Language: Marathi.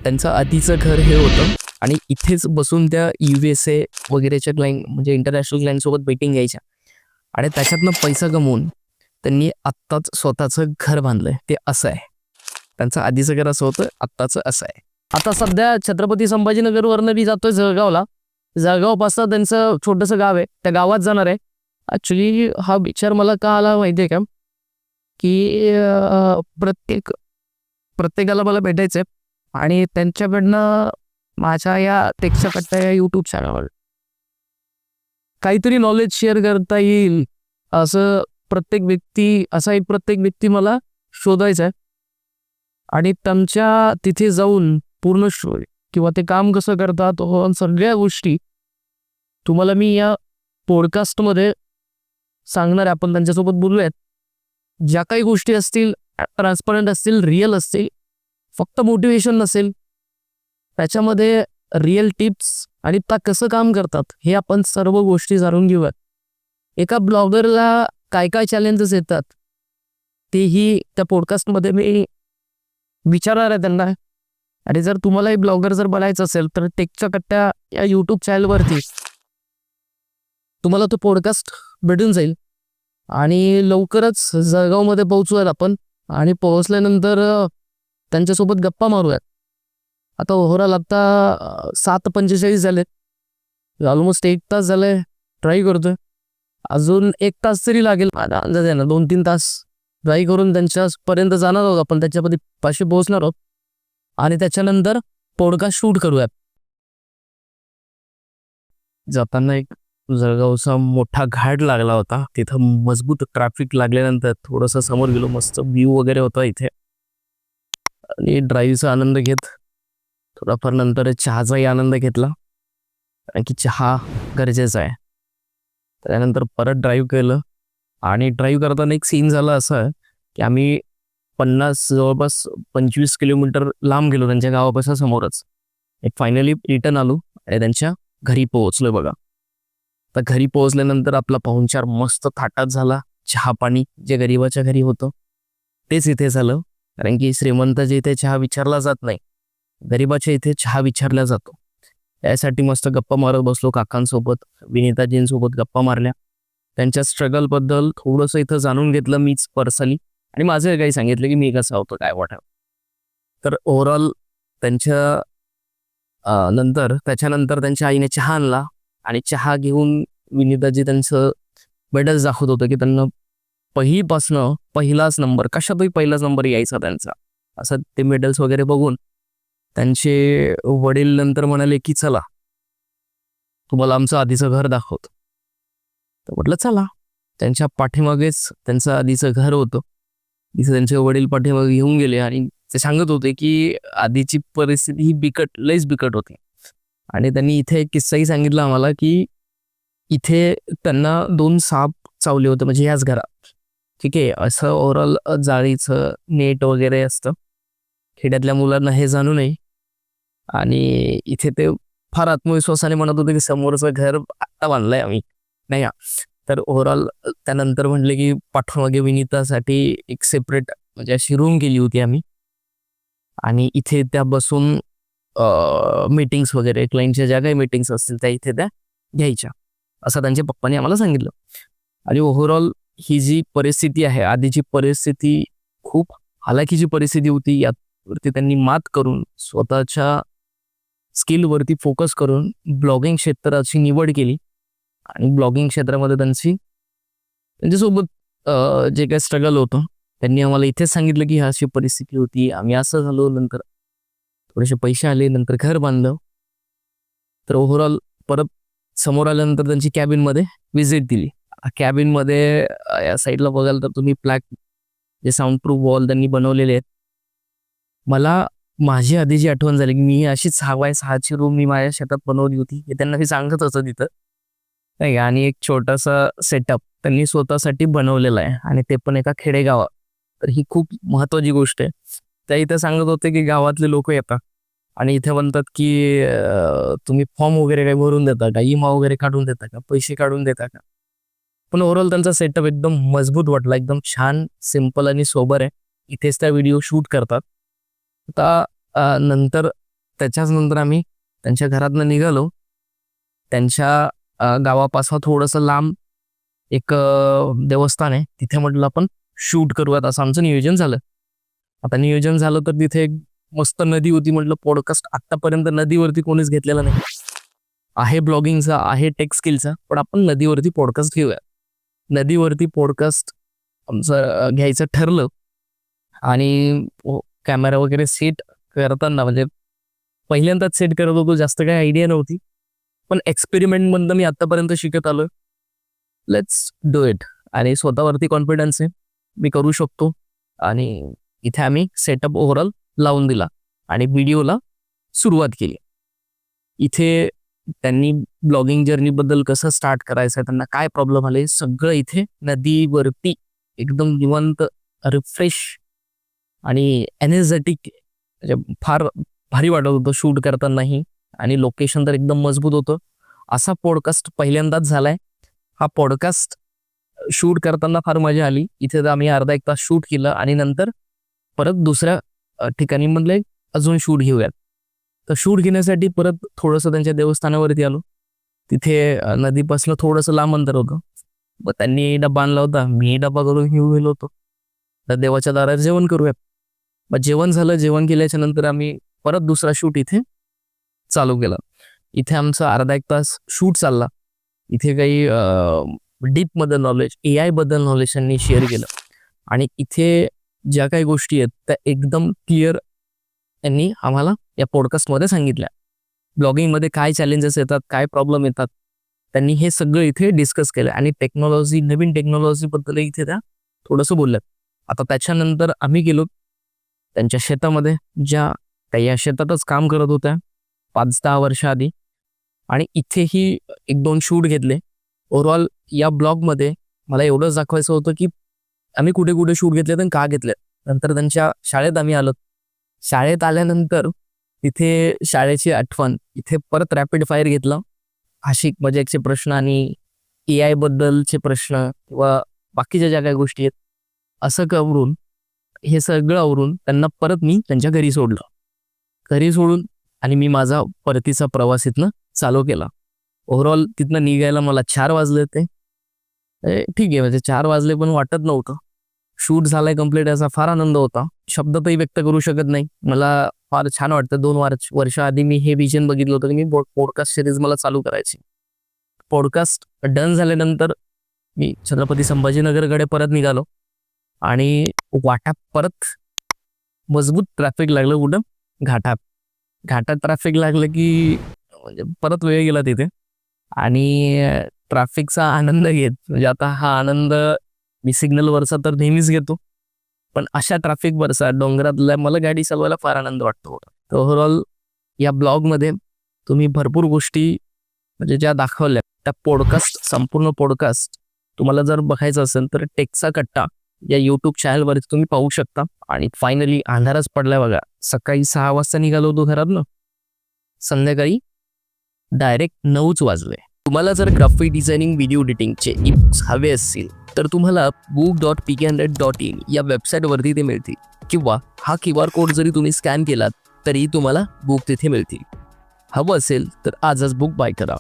त्यांचं आधीचं घर हे होतं आणि इथेच बसून त्या USA वगैरेच्या क्लायंट म्हणजे इंटरनॅशनल क्लायंटसोबत मीटिंग घ्यायच्या आणि त्याच्यातनं पैसा कमवून त्यांनी आत्ताच स्वतःचं घर बांधलंय. ते असं आहे. त्यांचं आधीचं घर असं होतं, आत्ताचं असं आहे. आता सध्या छत्रपती संभाजीनगरवरनं मी जातोय जळगावला. जळगावपासून त्यांचं छोटंसं गाव आहे, त्या गावात जाणार आहे. ॲक्च्युली हा विचार मला का आला माहिती आहे का, की प्रत्येकाला मला भेटायचं आहे आणि त्यांच्याकडनं माझ्या या टेक्स्टच्या कट्टा या यूट्यूब चॅनलवर काहीतरी नॉलेज शेअर करता येईल असं प्रत्येक व्यक्ती मला शोधायचा आहे आणि त्यांच्या तिथे जाऊन पूर्ण स्टोरी किंवा ते काम कसं करतात सगळ्या गोष्टी तुम्हाला मी या पॉडकास्टमध्ये सांगणार आहे. आपण त्यांच्यासोबत बोलूयात. ज्या काही गोष्टी असतील ट्रान्सपरंट असतील, रिअल असतील, फक्त मोटिवेशन नसेल, त्याच्यामध्ये रिअल टिप्स आणि त्या कसं काम करतात हे आपण सर्व गोष्टी जाणून घेऊयात. एका ब्लॉगरला काय काय चॅलेंजेस येतात तेही त्या पॉडकास्टमध्ये मी विचारणार आहे त्यांना. आणि जर तुम्हालाही ब्लॉगर जर बनायचं असेल तर टेकच्या कट्ट्या या यूट्यूब चॅनलवरती तुम्हाला तो पॉडकास्ट भेटून जाईल. आणि लवकरच जळगावमध्ये पोहोचूयात आपण आणि पोहोचल्यानंतर त्यांच्यासोबत गप्पा मारूयात. आता ओव्हरऑल आता 7:45 झालेत, ऑलमोस्ट 1 तास झालंय ट्राय करतोय. अजून 1 तास तरी लागेल माझा अंदाज आहे ना. 2-3 तास ट्राय करून त्यांच्यापर्यंत जाणार आहोत आपण, त्याच्यामध्ये पाशी पोहोचणार आहोत आणि त्याच्यानंतर पॉडकास्ट शूट करूयात. जाताना एक जळगावचा मोठा घाट लागला होता, तिथं मजबूत ट्रॅफिक लागल्यानंतर थोडंसं समोर गेलो. मस्त व्ह्यू वगैरे होता इथे आणि ड्राईव्हचा आनंद घेत थोडाफार नंतर चहाचाही आनंद घेतला, कारण की चहा गरजेचा आहे. त्यानंतर परत ड्राईव्ह केलं आणि ड्राईव्ह करताना एक सीन झाला असा की आम्ही जवळपास 25 किलोमीटर लांब गेलो त्यांच्या गावापासून समोरच. एक फायनली रिटर्न आलो आणि त्यांच्या घरी पोहोचलो. बघा, तर घरी पोहोचल्यानंतर आपला पाहुणचार मस्त थाटात झाला. चहा पाणी जे गरीबाच्या घरी होतं तेच इथे झालं, कारण की श्रीमंताच्या इथे चहा विचारला जात नाही, गरीबाच्या इथे चहा विचारला जातो. यासाठी मस्त गप्पा मारत बसलो काकांसोबत, विनीताजींसोबत गप्पा मारल्या. त्यांच्या स्ट्रगलबद्दल थोडंसं इथं जाणून घेतलं मीच पर्सनली आणि माझं काही सांगितलं की मी कसं होतं काय वाटतं. तर ओव्हरऑल त्याच्यानंतर त्यांच्या आईने चहा आणला आणि चहा घेऊन विनीताजी त्यांचं मेडल्स दाखवत होतं की त्यांना पहिलाच नंबर, कशातही पहिलाच नंबर यायचा त्यांचा. असं ते मेडल्स वगैरे बघून त्यांचे वडील नंतर म्हणाले की चला तुम्हाला आमचं आधीचं घर दाखवतो. तर म्हटलं चला. त्यांच्या पाठीमागेच त्यांचं आधीचं घर होतं, तिथे त्यांचे वडील पाठीमागे घेऊन गेले आणि ते सांगत होते की आधीची परिस्थिती ही लईच बिकट होती. आणि त्यांनी इथे एक किस्साही सांगितला आम्हाला की इथे त्यांना 2 साप चावले होते, म्हणजे याच घरात. ठीक आहे, असं ओव्हरऑल जाळीचं नेट वगैरे असतं, खेड्यातल्या मुलांना हे जाणू नये. आणि इथे ते फार आत्मविश्वासाने म्हणत होते की समोरचं घर आत्ता बांधलंय आम्ही नाही का. तर ओव्हरऑल त्यानंतर म्हटले की पाठीमागे विनीतासाठी एक सेपरेट म्हणजे अशी रूम केली होती आम्ही आणि इथे त्या बसून मीटिंग्स वगैरे क्लायंटच्या ज्या काही मीटिंग्स असतील त्या इथे त्या घ्यायच्या, असं त्यांच्या पप्पांनी आम्हाला सांगितलं. आणि ओव्हरऑल ही जी परिस्थिती आहे, आधीची परिस्थिती खूप हालाकीची परिस्थिती होती. यावरती त्यांनी मात करून स्वतःच्या स्किलवरती फोकस करून ब्लॉगिंग क्षेत्राची निवड केली आणि ब्लॉगिंग क्षेत्रामध्ये त्यांच्यासोबत जे काही स्ट्रगल होतं त्यांनी आम्हाला इथेच सांगितलं की अशी परिस्थिती होती, आम्ही असं झालो, नंतर थोडेसे पैसे आले, नंतर घर बांधलं. तर ओव्हरऑल परत समोर आल्यानंतर त्यांची कॅबिनमध्ये व्हिजिट दिली. कॅबिनमध्ये या साईडला बघाल तर तुम्ही जे साऊंड प्रूफ वॉल त्यांनी बनवलेले आहेत. मला माझी आधीची आठवण झाली की मी अशीच 6x6ची रूम मी माझ्या शेतात बनवली होती, हे त्यांना मी सांगत होतं तिथं नाही. आणि एक छोटासा सेटअप त्यांनी स्वतःसाठी बनवलेला आहे आणि ते पण एका खेडेगावात. तर ही खूप महत्त्वाची गोष्ट आहे. त्या इथं सांगत होते की गावातले लोक येतात आणि इथे म्हणतात की तुम्ही फॉर्म वगैरे काही भरून देता का, इमा वगैरे काढून देता का, पैसे काढून देता का. पण ओव्हरऑल त्यांचा सेटअप एकदम मजबूत वाटला, एकदम छान, सिम्पल आणि सोबर आहे. इथेच त्या व्हिडिओ शूट करतात. आता नंतर त्याच्याच नंतर आम्ही त्यांच्या घरातनं निघालो. त्यांच्या गावापासून थोडंसं लांब एक देवस्थान आहे, तिथे म्हटलं आपण शूट करूयात असं आमचं नियोजन झालं. आता नियोजन झालं तर तिथे एक मस्त नदी होती. म्हटलं पॉडकास्ट आत्तापर्यंत नदीवरती कोणीच घेतलेला नाही आहे, ब्लॉगिंगचा आहे, टेक स्किलचा, पण आपण नदीवरती पॉडकास्ट घेऊया. नदीवरती पॉडकास्ट आमचं घ्यायचं ठरलं आणि कॅमेरा वगैरे सेट करताना म्हणजे पहिल्यांदाच सेट करत होतो, जास्त काही आयडिया नव्हती, पण एक्सपेरिमेंटमधनं मी आत्तापर्यंत शिकत आलो. Let's do it. आणि स्वतःवरती कॉन्फिडन्स आहे, मी करू शकतो. आणि इथे आम्ही सेटअप ओव्हरऑल लावून दिला आणि व्हिडिओला सुरुवात केली. इथे त्यांनी ब्लॉगिंग जर्नीबद्दल कसं स्टार्ट करायचं, त्यांना काय प्रॉब्लेम आले, सगळं इथे नदीवरती एकदम निवांत, रिफ्रेश आणि एनर्जेटिक, म्हणजे फार भारी वाटत होतं शूट करतानाही. आणि लोकेशन तर एकदम मजबूत होतं. असा पॉडकास्ट पहिल्यांदाच झालाय. हा पॉडकास्ट शूट करताना फार मजा आली. इथे तर आम्ही अर्धा एक तास शूट केलं आणि नंतर परत दुसऱ्या ठिकाणी म्हणले अजून शूट घेऊयात. तर शूट घेण्यासाठी परत थोडंसं त्यांच्या देवस्थानावरती आलो. तिथे नदीपासून थोडंसं लांब अंतर होतं. मग त्यांनी डबा आणला होता, मी डबा करून घेऊन गेलो होतो. तर देवाच्या दारात जेवण करूयात. मग जेवण झालं. जेवण केल्याच्या नंतर आम्ही परत दुसरा शूट इथे चालू केला. इथे आमचा अर्धा एक तास शूट चालला. इथे काही डीपमध्ये नॉलेज, AI बद्दल नॉलेज त्यांनी शेअर केलं. आणि इथे ज्या काही गोष्टी आहेत त्या एकदम क्लिअर त्यांनी आम्हाला या पॉडकास्टमध्ये सांगितल्या. ब्लॉगिंगमध्ये काय चॅलेंजेस येतात, काय प्रॉब्लेम येतात, त्यांनी हे सगळं इथे डिस्कस केलं. आणि टेक्नॉलॉजी, नवीन टेक्नॉलॉजीबद्दल इथे त्या थोडंसं बोलल्यात. आता त्याच्यानंतर आम्ही गेलो त्यांच्या शेतामध्ये, ज्या त्या या शेतातच काम करत होत्या 5-10 वर्ष आधी. आणि इथेही 1-2 शूट घेतले. ओव्हरऑल या ब्लॉगमध्ये मला एवढंच दाखवायचं होतं की आम्ही कुठे कुठे शूट घेतले आणि का घेतले. नंतर त्यांच्या शाळेत आम्ही आलो. शाळेत आल्यानंतर तिथे शाळेची आठवण, इथे परत रॅपिड फायर घेतलं. हाशिक मजाकचे प्रश्न आणि AI बद्दलचे प्रश्न किंवा बाकीच्या ज्या काही गोष्टी आहेत, असं करून हे सगळं आवरून त्यांना परत मी त्यांच्या घरी सोडलं. घरी सोडून आणि मी माझा परतीचा प्रवास इथनं चालू केला. ओव्हरऑल तिथनं निघायला मला 4 वाजले होते. ठीक आहे, म्हणजे 4 वाजले पण वाटत नव्हतं. शूट झालाय कम्प्लीट याचा फार आनंद होता. शब्दातही व्यक्त करू शकत नाही. मला फार छान वाटतं. 2 वर्ष आधी मी हे विजन बघितलं होतं की मी पॉडकास्ट सिरीज मला चालू करायची. पॉडकास्ट डन झाल्यानंतर मी छत्रपती संभाजीनगरकडे परत निघालो. आणि वाटात परत मजबूत ट्रॅफिक लागलं. कुठं? घाटात ट्रॅफिक लागलं की म्हणजे परत वेळ गेला तिथे. आणि ट्रॅफिकचा आनंद घेत, म्हणजे आता हा आनंद मी सिग्नलवरचा तर नेहमीच घेतो, पण अशा ट्रॅफिकवरचा डोंगरातल्या मला गाडी चालवायला फार आनंद वाटतो. तर ओव्हरऑल या ब्लॉगमध्ये तुम्ही भरपूर गोष्टी म्हणजे ज्या दाखवल्या, त्या पॉडकास्ट, संपूर्ण पॉडकास्ट तुम्हाला जर बघायचं असेल तर टेकचा कट्टा या यूट्यूब चॅनलवरती तुम्ही पाहू शकता. आणि फायनली अंधारच पडलाय बघा. सकाळी 6 वाजता निघालो होतो घरातनं, संध्याकाळी डायरेक्ट 9च वाजले. तुम्हाला जर ग्राफिक डिझायनिंग, व्हिडिओ एडिटिंगचे ई-बुक्स हवे असतील तर तुम्हाला book.pkandred.in या वेबसाईटवरती ते मिळतील. किंवा हा QR कोड जरी तुम्ही स्कॅन केलात तरी तुम्हाला बुक तिथे मिळतील. हवं असेल तर आजच बुक बाय करा.